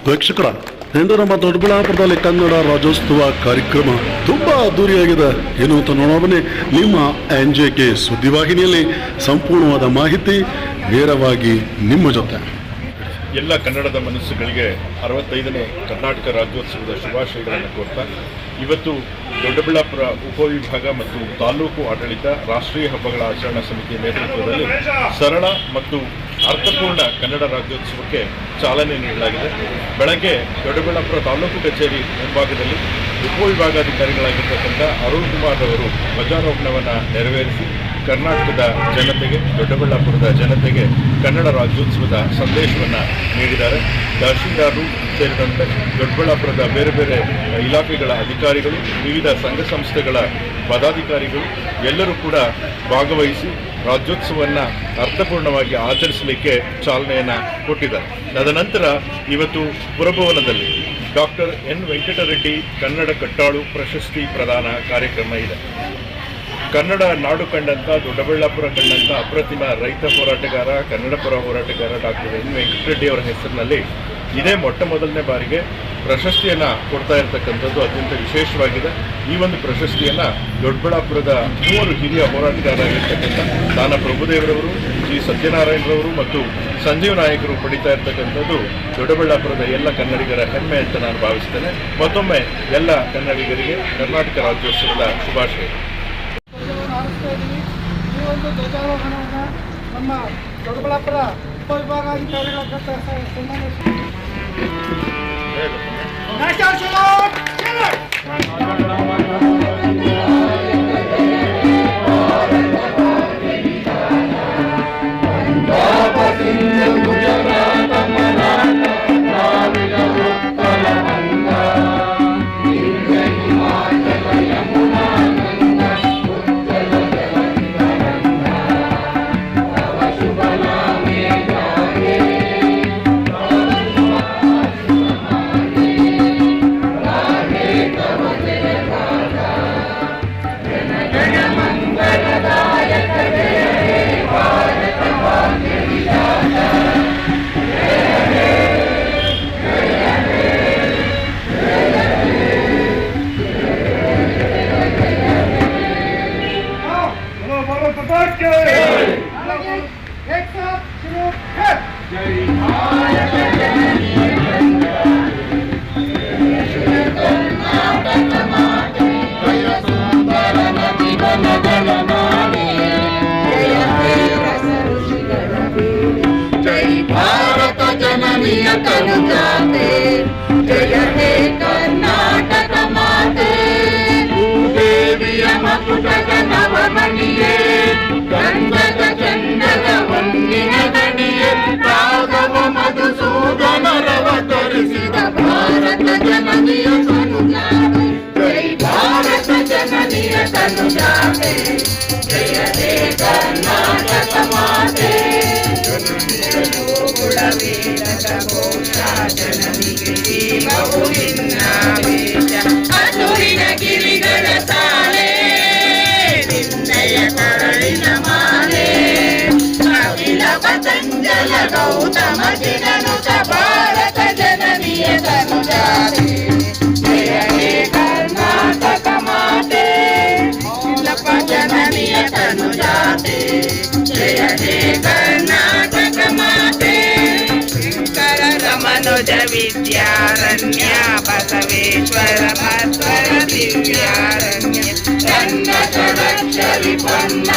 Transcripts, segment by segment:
ವೀಕ್ಷಕರ, ಇಂದು ನಮ್ಮ ದೊಡ್ಡಬಳ್ಳಾಪುರದಲ್ಲಿ ಕನ್ನಡ ರಾಜ್ಯೋತ್ಸವ ಕಾರ್ಯಕ್ರಮ ತುಂಬ ಅದ್ದೂರಿಯಾಗಿದೆ. ಏನು ಅಂತ ನೋಡೋಣ, ನಿಮ್ಮ NJK ಸುದ್ದಿವಾಹಿನಿಯಲ್ಲಿ ಸಂಪೂರ್ಣವಾದ ಮಾಹಿತಿ ನೇರವಾಗಿ ನಿಮ್ಮ ಜೊತೆ. ಎಲ್ಲ ಕನ್ನಡದ ಮನಸ್ಸುಗಳಿಗೆ 65ನೇ ಕರ್ನಾಟಕ ರಾಜ್ಯೋತ್ಸವದ ಶುಭಾಶಯಗಳನ್ನು ಕೋರ್ತಾ, ಇವತ್ತು ದೊಡ್ಡಬಳ್ಳಾಪುರ ಉಪವಿಭಾಗ ಮತ್ತು ತಾಲೂಕು ಆಡಳಿತ ರಾಷ್ಟ್ರೀಯ ಹಬ್ಬಗಳ ಆಚರಣಾ ಸಮಿತಿಯ ನೇತೃತ್ವದಲ್ಲಿ ಸರಳ ಮತ್ತು ಅರ್ಥಪೂರ್ಣ ಕನ್ನಡ ರಾಜ್ಯೋತ್ಸವಕ್ಕೆ ಚಾಲನೆ ನೀಡಲಾಗಿದೆ. ಬೆಳಗ್ಗೆ ದೊಡ್ಡಬಳ್ಳಾಪುರ ತಾಲೂಕು ಕಚೇರಿ ಮುಂಭಾಗದಲ್ಲಿ ಉಪವಿಭಾಗಾಧಿಕಾರಿಗಳಾಗಿರ್ತಕ್ಕಂಥ ಅರುಣ್ ಕುಮಾರ್ ಅವರು ಧ್ವಜಾರೋಹಣವನ್ನು ನೆರವೇರಿಸಿ ಕರ್ನಾಟಕದ ಜನತೆಗೆ, ದೊಡ್ಡಬಳ್ಳಾಪುರದ ಜನತೆಗೆ ಕನ್ನಡ ರಾಜ್ಯೋತ್ಸವದ ಸಂದೇಶವನ್ನು ನೀಡಿದ್ದಾರೆ. ತಹಶೀಲ್ದಾರರು ಸೇರಿದಂತೆ ದೊಡ್ಡಬಳ್ಳಾಪುರದ ಬೇರೆ ಬೇರೆ ಇಲಾಖೆಗಳ ಅಧಿಕಾರಿಗಳು, ವಿವಿಧ ಸಂಘ ಸಂಸ್ಥೆಗಳ ಪದಾಧಿಕಾರಿಗಳು ಎಲ್ಲರೂ ಕೂಡ ಭಾಗವಹಿಸಿ ರಾಜ್ಯೋತ್ಸವವನ್ನು ಅರ್ಥಪೂರ್ಣವಾಗಿ ಆಚರಿಸಲಿಕ್ಕೆ ಚಾಲನೆಯನ್ನು ಕೊಟ್ಟಿದ್ದಾರೆ. ತದನಂತರ ಇವತ್ತು ಪುರಭವನದಲ್ಲಿ ಡಾಕ್ಟರ್ N. ವೆಂಕಟರೆಡ್ಡಿ ಕನ್ನಡ ಕಟ್ಟಾಳು ಪ್ರಶಸ್ತಿ ಪ್ರದಾನ ಕಾರ್ಯಕ್ರಮ ಇದೆ. ಕನ್ನಡ ನಾಡು ಕಂಡಂಥ, ದೊಡ್ಡಬಳ್ಳಾಪುರ ಕಂಡಂಥ ಅಪ್ರತಿಮ ರೈತ ಹೋರಾಟಗಾರ, ಕನ್ನಡ ಪರ ಹೋರಾಟಗಾರ ಡಾಕ್ಟರ್ N. ವೆಂಕಟರೆಡ್ಡಿ ಅವರ ಹೆಸರಿನಲ್ಲಿ ಇದೇ ಮೊಟ್ಟ ಮೊದಲನೇ ಬಾರಿಗೆ ಪ್ರಶಸ್ತಿಯನ್ನು ಕೊಡ್ತಾ ಇರತಕ್ಕಂಥದ್ದು ಅತ್ಯಂತ ವಿಶೇಷವಾಗಿದೆ. ಈ ಒಂದು ಪ್ರಶಸ್ತಿಯನ್ನು ದೊಡ್ಡಬಳ್ಳಾಪುರದ 3 ಹಿರಿಯ ಹೋರಾಟಗಾರರಾಗಿರ್ತಕ್ಕಂಥ ದಾನ ಪ್ರಭುದೇವರವರು, ಜಿ ಸತ್ಯನಾರಾಯಣರವರು ಮತ್ತು ಸಂಜೀವ್ ನಾಯಕರು ಪಡಿತಾ ಇರತಕ್ಕಂಥದ್ದು ದೊಡ್ಡಬಳ್ಳಾಪುರದ ಎಲ್ಲ ಕನ್ನಡಿಗರ ಹೆಮ್ಮೆ ಅಂತ ನಾನು ಭಾವಿಸ್ತೇನೆ. ಮತ್ತೊಮ್ಮೆ ಎಲ್ಲ ಕನ್ನಡಿಗರಿಗೆ ಕರ್ನಾಟಕ ರಾಜ್ಯೋತ್ಸವದ ಶುಭಾಶಯ. ಈ ಒಂದು ಧ್ವಜಾರೋಹಣವನ್ನು ನಮ್ಮ ದೊಡ್ಡಬಳ್ಳಾಪುರ ಉಪವಿಭಾಗಾಧಿಕಾರಿಗಳ जय हे कर्नाटक माते, भूदेविय मकुटक नवमणिये, गंधक चंदक वन्निन गणिये, राघव मधुसूदन रवतरिसिद भारत जननिय तनुजाते, जय भारत जननिय तनुजाते, जय हे कर्नाटक माते, ಜನನಿಗೆ ಜೀವವು ನಿನ್ನಾವೇಶ, ಅಸುರಿನ ಗಿರಿಗಳ ಸಾಲೆ ನಿನ್ನಯ ಕರಳಿನ ಮಾಲೆ, ಅಖಿಲ ಪತಂಜಲ ಗೌತಮ ಜಿನನುತ ಭಾರತ ಜನನಿಯ ತನುಜಾತೆ, ಜಯ ಹೇ ಕರ್ನಾಟಕ ಮಾತೆ, ಇಲ್ಲಪ್ಪ ಜನನಿಯ ತನುಜಾತೆ, ಜಯ ಹೇ ಕರ್ನಾಟಕ ಮಾತೆ, ಮನೋಜ ವಿದ್ಯಾರಣ್ಯ ಬಸವೇಶ್ವರ ಮಧ್ವರ ದಿವ್ಯಾರಣ್ಯ, ಕನ್ನ ಷಡಕ್ಷ ವಿಪನ್ನ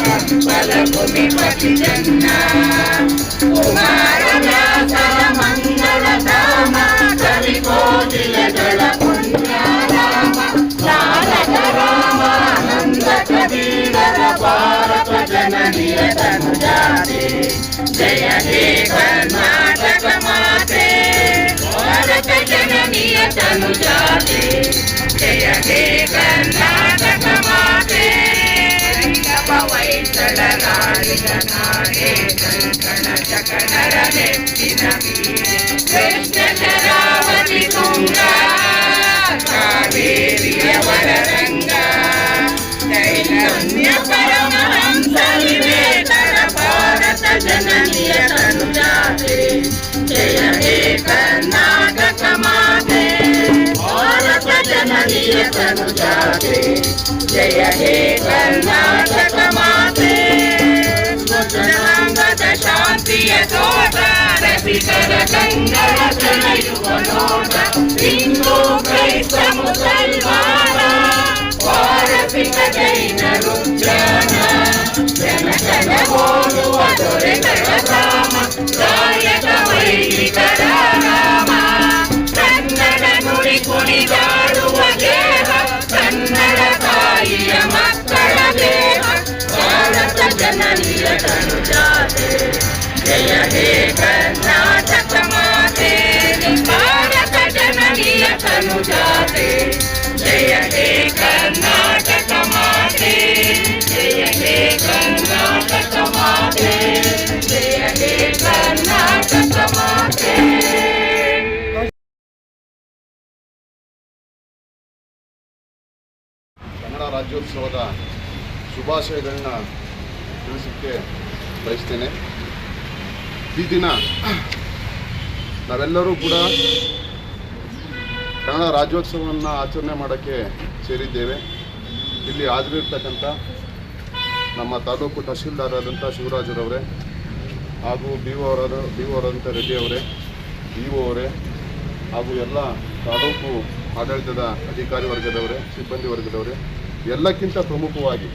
ಕಂಪಲ ಭೂಮಿ ಪತಿ ಜನ್ನ, ಕುಮಾರ ವ್ಯಾಸರ ಮಂಗಳ ಧಾಮ, ಕವಿ ಕೋಗಿಲೆಗಳ ಪುಣ್ಯ ರಾಮ, ನಾರದ ರಾಮಾನಂದ ಕಬೀರರ ಭಾರತ ಜನನಿಯ ತನುಜಾತೆ, ಜಯ ಹೇ ಕರ್ನಾಟಕ ಮಾತೆ, ಭಾರತ ಜನನಿಯ ತನುಜಾತೆ, ಜಯ ಹೇ ಕರ್ನಾಟಕ ಮಾತೆ, ವೈಸಳ ರಾಣಿಗ ನಾಡೆ ಕಂಕಣ ಚಕಣರ ನೆಚ್ಚಿನ ವೀರೆ, ಕೃಷ್ಣ ಶರಾವತಿ ತುಂಗ ಕಾವೇರಿಯ ವರರಂಗ, ಚೈತನ್ಯ ಪರಮಹಂಸ ವಿವೇಕರ ಭಾರತ ಜನನಿಯ ತನುಜಾತೆ, ಜಯ ಹೇ ಕರ್ನಾಟಕ ಮಾತೆ ಭಾರತ ಜನನಿಯ ತನುಜಾತೆ ಜಯ ಹೇ ಕರ್ನಾಟಕ ಮಾತೆ ಜನಾಂಗದ ಶಾಂತಿಯ ತೋಟ ರಸಿಕರ ಕಂಗಳ ಸೆಳೆಯುವ ನೋಟ ಹಿಂದೂ ಕ್ರೈಸ್ತ ಮುಸಲ್ಮಾನ ಪಾರಸಿಕ ಜೈನ ರುದ್ರಾನ ಜನಕನ ಓದುವ ದೊರೆಗಳ ಧಾಮ ಗಾಯಕ ವೈದಿಕರ ರಾಮ ಕನ್ನಡ ನುಡಿ ಕುಣಿದಾಡುವ ದೇಹ ಕನ್ನಡ ತಾಯಿಯ ಮಕ್ಕಳ ದೇಹ ಭಾರತ ಜನನಿಯ ತನುಜಾತೆ ಜಯ ಹೇ ಕರ್ನಾಟಕ ಮಾತೆ ಭಾರತ ಜನನಿಯ ತನುಜಾತೆ ಜಯ ಹೇ ಕರ್ನಾಟಕ ಮಾತೆ ಜಯ ಹೇ ಕರ್ನಾಟಕ ಮಾತೆ ಜಯ ಹೇ ಕರ್ನಾಟಕ ಮಾತೆ. ಕನ್ನಡ ರಾಜ್ಯೋತ್ಸವದ ಶುಭಾಶಯಗಳನ್ನ ತಿಳಿಸೋಕ್ಕೆ ಬಯಸ್ತೇನೆ. ಈ ದಿನ ನಾವೆಲ್ಲರೂ ಕೂಡ ಕನ್ನಡ ರಾಜ್ಯೋತ್ಸವವನ್ನು ಆಚರಣೆ ಮಾಡೋಕ್ಕೆ ಸೇರಿದ್ದೇವೆ. ಇಲ್ಲಿ ಹಾಜರಿರ್ತಕ್ಕಂಥ ನಮ್ಮ ತಾಲೂಕು ತಹಶೀಲ್ದಾರರಾದಂಥ ಶಿವರಾಜರವರೇ ಹಾಗೂ ಬಿ ಒ ಅವರಾದಂಥ ರೆಡ್ಡಿ ಅವರೇ, ಇ ಒ ಅವರೇ ಹಾಗೂ ಎಲ್ಲ ತಾಲೂಕು ಆಡಳಿತದ ಅಧಿಕಾರಿ ವರ್ಗದವರೇ, ಸಿಬ್ಬಂದಿ ವರ್ಗದವರೇ, ಎಲ್ಲಕ್ಕಿಂತ ಪ್ರಮುಖವಾಗಿ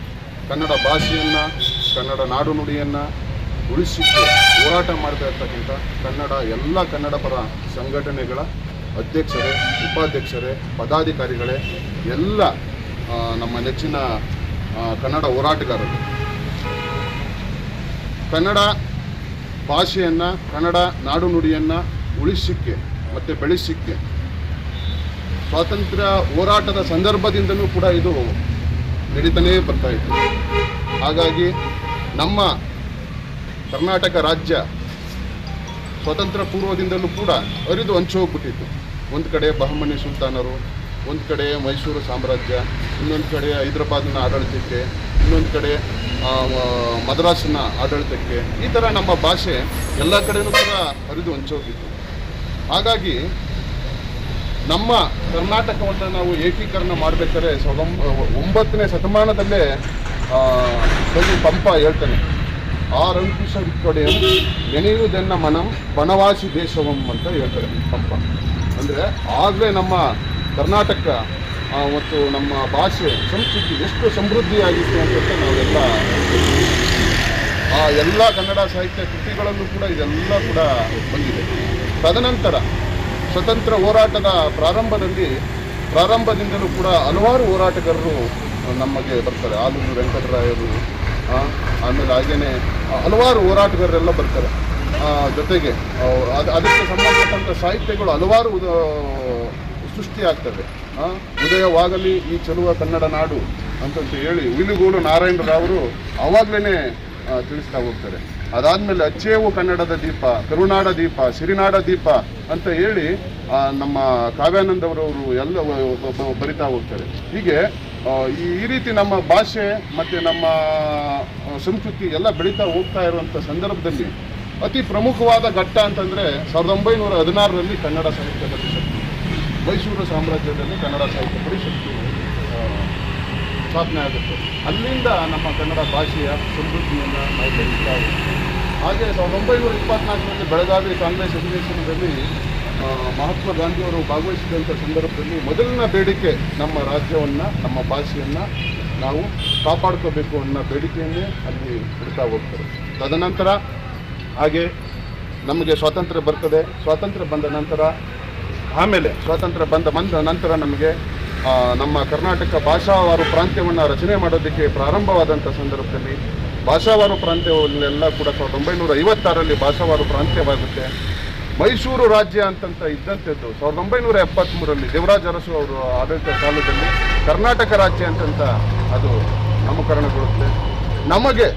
ಕನ್ನಡ ಭಾಷೆಯನ್ನು, ಕನ್ನಡ ನಾಡು ನುಡಿಯನ್ನು ಉಳಿಸಲಿಕ್ಕೆ ಹೋರಾಟ ಮಾಡ್ತಾ ಇರ್ತಕ್ಕಂಥ ಎಲ್ಲ ಕನ್ನಡ ಪರ ಸಂಘಟನೆಗಳ ಅಧ್ಯಕ್ಷರೇ, ಉಪಾಧ್ಯಕ್ಷರೇ, ಪದಾಧಿಕಾರಿಗಳೇ, ಎಲ್ಲ ನಮ್ಮ ನೆಚ್ಚಿನ ಕನ್ನಡ ಹೋರಾಟಗಾರರು. ಕನ್ನಡ ಭಾಷೆಯನ್ನು, ಕನ್ನಡ ನಾಡು ನುಡಿಯನ್ನು ಉಳಿಸಲಿಕ್ಕೆ ಮತ್ತು ಬೆಳೆಸಲಿಕ್ಕೆ ಸ್ವಾತಂತ್ರ್ಯ ಹೋರಾಟದ ಸಂದರ್ಭದಿಂದಲೂ ಕೂಡ ಇದು ನಡೀತಾನೇ ಬರ್ತಾ ಇತ್ತು. ಹಾಗಾಗಿ ನಮ್ಮ ಕರ್ನಾಟಕ ರಾಜ್ಯ ಸ್ವಾತಂತ್ರ್ಯ ಪೂರ್ವದಿಂದಲೂ ಕೂಡ ಅರಿದು ಹಂಚೋಗ್ಬಿಟ್ಟಿತ್ತು. ಒಂದು ಕಡೆ ಬಹಮನಿ ಸುಲ್ತಾನರು, ಒಂದು ಕಡೆ ಮೈಸೂರು ಸಾಮ್ರಾಜ್ಯ, ಇನ್ನೊಂದು ಕಡೆ ಹೈದರಾಬಾದ್ನ ಆಡಳಿತಕ್ಕೆ, ಇನ್ನೊಂದು ಕಡೆ ಮದ್ರಾಸಿನ ಆಡಳಿತಕ್ಕೆ, ಈ ಥರ ನಮ್ಮ ಭಾಷೆ ಎಲ್ಲ ಕಡೆಯೂ ಕೂಡ ಹರಿದು ಹಂಚೋಗಿತ್ತು. ಹಾಗಾಗಿ ನಮ್ಮ ಕರ್ನಾಟಕವನ್ನು ನಾವು ಏಕೀಕರಣ ಮಾಡಬೇಕಾದ್ರೆ 9ನೇ ಶತಮಾನದಲ್ಲೇ ಪಂಪ ಹೇಳ್ತಾನೆ, ಆರಂಕುಶ ವಿಕ್ಟೊಡೆಯಂ ನೆನೆಯುವುದೆನ್ನ ಮನಂ ಬನವಾಸಿ ದೇಶವಂ ಅಂತ ಹೇಳ್ತಾರೆ ಪಂಪ. ಅಂದರೆ ಆಗಲೇ ನಮ್ಮ ಕರ್ನಾಟಕ ಮತ್ತು ನಮ್ಮ ಭಾಷೆ ಸಂಸ್ಕೃತಿ ಎಷ್ಟು ಸಮೃದ್ಧಿಯಾಗಿತ್ತು ಅಂತ ನಾವೆಲ್ಲ ಎಲ್ಲ ಕನ್ನಡ ಸಾಹಿತ್ಯ ಕೃತಿಗಳಲ್ಲೂ ಕೂಡ ಇದೆಲ್ಲ ಕೂಡ ಬಂದಿದೆ. ತದನಂತರ ಸ್ವತಂತ್ರ ಹೋರಾಟದ ಪ್ರಾರಂಭದಿಂದಲೂ ಕೂಡ ಹಲವಾರು ಹೋರಾಟಗಾರರು ನಮಗೆ ಬರ್ತಾರೆ. ಆಲೂರು ವೆಂಕಟರಾಯರು, ಆಮೇಲೆ ಹಾಗೇನೆ ಹಲವಾರು ಹೋರಾಟಗಾರರೆಲ್ಲ ಬರ್ತಾರೆ. ಜೊತೆಗೆ ಅದಕ್ಕೆ ಸಂಬಂಧಪಟ್ಟಂಥ ಸಾಹಿತ್ಯಗಳು ಹಲವಾರು ಸೃಷ್ಟಿಯಾಗ್ತವೆ. ಉದಯವಾಗಲಿ ಈ ಚೆಲುವ ಕನ್ನಡ ನಾಡು ಅಂತಂತ ಹೇಳಿ ಉಯಿಲುಗೋಡು ನಾರಾಯಣರಾವರು ಆವಾಗಲೇ ತಿಳಿಸ್ತಾ ಹೋಗ್ತಾರೆ. ಅದಾದಮೇಲೆ ಅಚ್ಚೇವು ಕನ್ನಡದ ದೀಪ, ಕರುನಾಡ ದೀಪ, ಸಿರಿನಾಡ ದೀಪ ಅಂತ ಹೇಳಿ ನಮ್ಮ ಕಾವ್ಯಾನಂದ್ ಅವರವರು ಎಲ್ಲ ಬರಿತಾ ಹೋಗ್ತಾರೆ. ಹೀಗೆ ಈ ರೀತಿ ನಮ್ಮ ಭಾಷೆ ಮತ್ತು ನಮ್ಮ ಸಂಸ್ಕೃತಿ ಎಲ್ಲ ಬೆಳೀತಾ ಹೋಗ್ತಾ ಇರುವಂಥ ಸಂದರ್ಭದಲ್ಲಿ ಅತಿ ಪ್ರಮುಖವಾದ ಘಟ್ಟ ಅಂತಂದರೆ 1916ರಲ್ಲಿ ಕನ್ನಡ ಸಾಹಿತ್ಯ ಪರಿಷತ್ತು, ಮೈಸೂರು ಸಾಮ್ರಾಜ್ಯದಲ್ಲಿ ಕನ್ನಡ ಸಾಹಿತ್ಯ ಪರಿಷತ್ತು ಸ್ಥಾಪನೆ ಆಗುತ್ತೆ. ಅಲ್ಲಿಂದ ನಮ್ಮ ಕನ್ನಡ ಭಾಷೆಯ ಸಮೃದ್ಧಿಯನ್ನು ನಾವು ಬೆಳೀತಾ ಹೋಗ್ತೀವಿ. ಹಾಗೆ 1924ರಲ್ಲಿ ಬೆಳಗಾವಿ ಕಾಂಗ್ರೆಸ್ ಅಧಿವೇಶನದಲ್ಲಿ ಮಹಾತ್ಮ ಗಾಂಧಿಯವರು ಭಾಗವಹಿಸಿದಂಥ ಸಂದರ್ಭದಲ್ಲಿ ಮೊದಲಿನ ಬೇಡಿಕೆ ನಮ್ಮ ರಾಜ್ಯವನ್ನು, ನಮ್ಮ ಭಾಷೆಯನ್ನು ನಾವು ಕಾಪಾಡ್ಕೋಬೇಕು ಅನ್ನೋ ಬೇಡಿಕೆಯನ್ನೇ ಅಲ್ಲಿ ಬಿಡ್ತಾ ಹೋಗ್ತಾರೆ. ತದನಂತರ ಹಾಗೆ ನಮಗೆ ಸ್ವಾತಂತ್ರ್ಯ ಬರ್ತದೆ. ಸ್ವಾತಂತ್ರ್ಯ ಬಂದ ನಂತರ ಸ್ವಾತಂತ್ರ್ಯ ಬಂದ ನಂತರ ನಮಗೆ ನಮ್ಮ ಕರ್ನಾಟಕ ಭಾಷಾವಾರು ಪ್ರಾಂತ್ಯವನ್ನು ರಚನೆ ಮಾಡೋದಕ್ಕೆ ಪ್ರಾರಂಭವಾದಂಥ ಸಂದರ್ಭದಲ್ಲಿ ಭಾಷಾವಾರು ಪ್ರಾಂತ್ಯವನ್ನೆಲ್ಲ ಕೂಡ 1956ರಲ್ಲಿ ಭಾಷಾವಾರು ಪ್ರಾಂತ್ಯವಾಗುತ್ತೆ. ಮೈಸೂರು ರಾಜ್ಯ ಅಂತಂತ ಇದ್ದಂಥದ್ದು 1973ರಲ್ಲಿ ದೇವರಾಜ ಅರಸು ಅವರು ಆಡಳಿತ ಕಾಲದಲ್ಲಿ ಕರ್ನಾಟಕ ರಾಜ್ಯ ಅಂತಂತ ಅದು ನಾಮಕರಣಗೊಳ್ಳುತ್ತೆ. ನಮಗೆ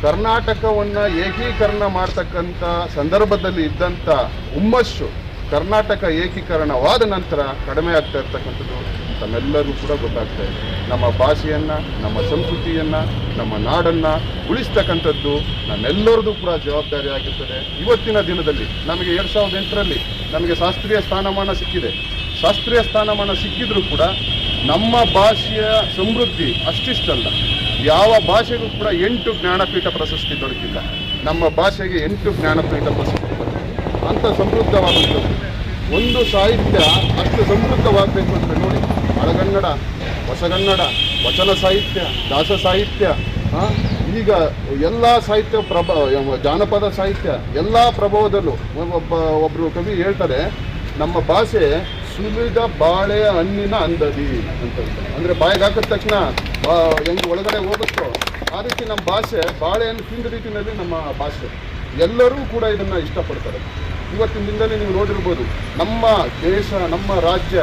ಕರ್ನಾಟಕವನ್ನು ಏಕೀಕರಣ ಮಾಡ್ತಕ್ಕಂಥ ಸಂದರ್ಭದಲ್ಲಿ ಇದ್ದಂಥ ಹುಮ್ಮಸ್ಸು ಕರ್ನಾಟಕ ಏಕೀಕರಣವಾದ ನಂತರ ಕಡಿಮೆ ಆಗ್ತಾ ಇರ್ತಕ್ಕಂಥದ್ದು ತಮ್ಮೆಲ್ಲರೂ ಕೂಡ ಗೊತ್ತಾಗ್ತಾ ಇದೆ. ನಮ್ಮ ಭಾಷೆಯನ್ನು, ನಮ್ಮ ಸಂಸ್ಕೃತಿಯನ್ನು, ನಮ್ಮ ನಾಡನ್ನು ಉಳಿಸ್ತಕ್ಕಂಥದ್ದು ನಮ್ಮೆಲ್ಲರದು ಕೂಡ ಜವಾಬ್ದಾರಿ ಆಗಿರ್ತದೆ. ಇವತ್ತಿನ ದಿನದಲ್ಲಿ ನಮಗೆ 2008ರಲ್ಲಿ ನಮಗೆ ಶಾಸ್ತ್ರೀಯ ಸ್ಥಾನಮಾನ ಸಿಕ್ಕಿದೆ. ಶಾಸ್ತ್ರೀಯ ಸ್ಥಾನಮಾನ ಸಿಕ್ಕಿದ್ರೂ ಕೂಡ ನಮ್ಮ ಭಾಷೆಯ ಸಮೃದ್ಧಿ ಅಷ್ಟಿಷ್ಟಲ್ಲ. ಯಾವ ಭಾಷೆಗೂ ಕೂಡ 8 ಜ್ಞಾನಪೀಠ ಪ್ರಶಸ್ತಿ ದೊರಕಿಲ್ಲ. ನಮ್ಮ ಭಾಷೆಗೆ 8 ಜ್ಞಾನಪೀಠ ಪ್ರಶಸ್ತಿ ದೊರಕಿದೆ. ಅಂಥ ಸಮೃದ್ಧವಾದಂಥದ್ದು ಒಂದು ಸಾಹಿತ್ಯ ಅಷ್ಟು ಸಮೃದ್ಧವಾಗಬೇಕು ಅಂದರೆ ನೋಡಿ, ಹಳಗನ್ನಡ, ಹೊಸಗನ್ನಡ, ವಚನ ಸಾಹಿತ್ಯ, ದಾಸ ಸಾಹಿತ್ಯ, ಈಗ ಎಲ್ಲ ಸಾಹಿತ್ಯ ಜಾನಪದ ಸಾಹಿತ್ಯ ಎಲ್ಲ ಪ್ರಭಾವದಲ್ಲೂ ಒಬ್ಬರು ಕವಿ ಹೇಳ್ತಾರೆ, ನಮ್ಮ ಭಾಷೆ ಸುಲಿದ ಬಾಳೆ ಹಣ್ಣಿನ ಅಂದದಿ ಅಂತ. ಅಂದರೆ ಬಾಯಿಗೆ ಹಾಕಿದ ತಕ್ಷಣ ಹೆಂಗೆ ಒಳಗಡೆ ಹೋಗುತ್ತೋ ಆ ರೀತಿ ನಮ್ಮ ಭಾಷೆ ಬಾಳೆಹಣ್ಣು ತಿಂದ ರೀತಿಯಲ್ಲಿ ನಮ್ಮ ಭಾಷೆ. ಎಲ್ಲರೂ ಕೂಡ ಇದನ್ನು ಇಷ್ಟಪಡ್ತಾರೆ. ಇವತ್ತಿನ ದಿನದಲ್ಲಿ ನೀವು ನೋಡಿರ್ಬೋದು, ನಮ್ಮ ದೇಶ, ನಮ್ಮ ರಾಜ್ಯ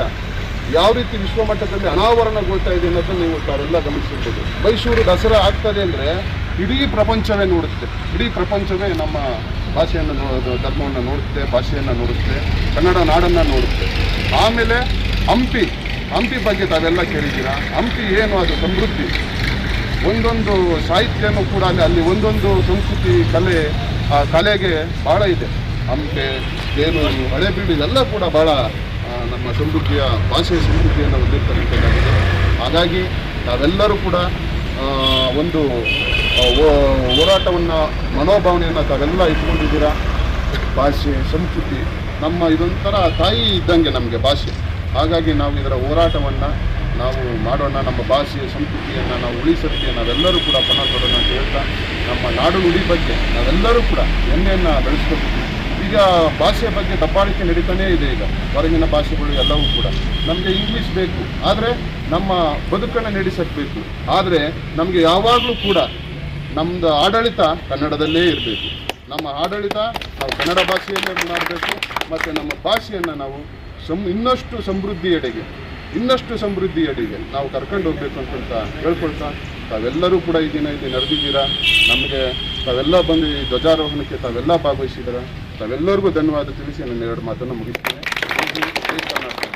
ಯಾವ ರೀತಿ ವಿಶ್ವಮಟ್ಟದಲ್ಲಿ ಅನಾವರಣಗೊಳ್ತಾ ಇದೆ ಅನ್ನೋದನ್ನು ನೀವು ತಾವೆಲ್ಲ ಗಮನಿಸಿರ್ಬೋದು. ಮೈಸೂರು ದಸರಾ ಆಗ್ತದೆ ಅಂದರೆ ಇಡೀ ಪ್ರಪಂಚವೇ ನೋಡುತ್ತೆ. ಇಡೀ ಪ್ರಪಂಚವೇ ನಮ್ಮ ಭಾಷೆಯನ್ನು ಧರ್ಮವನ್ನು ನೋಡುತ್ತೆ, ಭಾಷೆಯನ್ನು ನೋಡುತ್ತೆ, ಕನ್ನಡ ನಾಡನ್ನು ನೋಡುತ್ತೆ. ಆಮೇಲೆ ಹಂಪಿ ಬಗ್ಗೆ ತಾವೆಲ್ಲ ಕೇಳಿದ್ದೀರಾ. ಹಂಪಿ ಏನು, ಅದು ಸಮೃದ್ಧಿ. ಒಂದೊಂದು ಸಾಹಿತ್ಯನೂ ಕೂಡ ಅಲ್ಲಿ ಒಂದೊಂದು ಸಂಸ್ಕೃತಿ, ಕಲೆಗೆ ಭಾಳ ಇದೆ. ಹಂಪೆ, ಬೇಲೂರು, ಹಳೇಬೀಡು ಎಲ್ಲ ಕೂಡ ಭಾಳ ನಮ್ಮ ಸಮೃದ್ಧಿಯ ಭಾಷೆಯ ಸಮೃದ್ಧಿಯನ್ನು ಹೊಂದಿರ್ತಕ್ಕಂಥದ್ದಾಗಿದೆ. ಹಾಗಾಗಿ ತಾವೆಲ್ಲರೂ ಕೂಡ ಒಂದು ಹೋರಾಟವನ್ನು, ಮನೋಭಾವನೆಯನ್ನು ತಾವೆಲ್ಲ ಇಟ್ಕೊಂಡಿದ್ದೀರಾ. ಭಾಷೆ, ಸಂಸ್ಕೃತಿ ನಮ್ಮ ಇದೊಂಥರ ತಾಯಿ ಇದ್ದಂಗೆ ನಮಗೆ ಭಾಷೆ. ಹಾಗಾಗಿ ನಾವು ಇದರ ಹೋರಾಟವನ್ನು ನಾವು ಮಾಡೋಣ. ನಮ್ಮ ಭಾಷೆಯ ಸಂಸ್ಕೃತಿಯನ್ನು ನಾವು ಉಳಿಸೋದಕ್ಕೆ ನಾವೆಲ್ಲರೂ ಕೂಡ ಪಣ ತೊಡೋಣ ಅಂತ ಹೇಳ್ತಾ, ನಮ್ಮ ನಾಡು ನುಡಿ ಬಗ್ಗೆ ನಾವೆಲ್ಲರೂ ಕೂಡ ಹೆಮ್ಮೆಯನ್ನು ಬೆಳೆಸ್ಕೋಬೇಕು. ಈಗ ಭಾಷೆಯ ಬಗ್ಗೆ ದಬ್ಬಾಳಿಕೆ ನಡೀತಾನೇ ಇದೆ. ಈಗ ಹೊರಗಿನ ಭಾಷೆಗಳು ಎಲ್ಲವೂ ಕೂಡ ನಮಗೆ ಇಂಗ್ಲೀಷ್ ಬೇಕು, ಆದರೆ ನಮ್ಮ ಬದುಕನ್ನು ನಡೆಸಬೇಕು. ಆದರೆ ನಮಗೆ ಯಾವಾಗಲೂ ಕೂಡ ನಮ್ಮದು ಆಡಳಿತ ಕನ್ನಡದಲ್ಲೇ ಇರಬೇಕು. ನಮ್ಮ ಆಡಳಿತ ನಾವು ಕನ್ನಡ ಭಾಷೆಯಲ್ಲೇ ಮಾಡಬೇಕು. ಮತ್ತು ನಮ್ಮ ಭಾಷೆಯನ್ನು ನಾವು ಇನ್ನಷ್ಟು ಸಮೃದ್ಧಿಯೆಡೆಗೆ ನಾವು ಕರ್ಕೊಂಡು ಹೋಗ್ಬೇಕು ಅಂತ ಹೇಳ್ಕೊಳ್ತಾ, ತಾವೆಲ್ಲರೂ ಕೂಡ ಈ ದಿನ ಇಲ್ಲಿ ನಡೆದಿದ್ದೀರಾ. ನಮಗೆ ತಾವೆಲ್ಲ ಬಂದು ಈ ಧ್ವಜಾರೋಹಣಕ್ಕೆ ತಾವೆಲ್ಲ ಭಾಗವಹಿಸಿದ್ದೀರಾ. ತಾವೆಲ್ಲರಿಗೂ ಧನ್ಯವಾದ ತಿಳಿಸಿ ನನ್ನ 2 ಮಾತನ್ನು ಮುಗಿಸ್ತೇನೆ. ಜೈ ಕರ್ನಾಟಕ.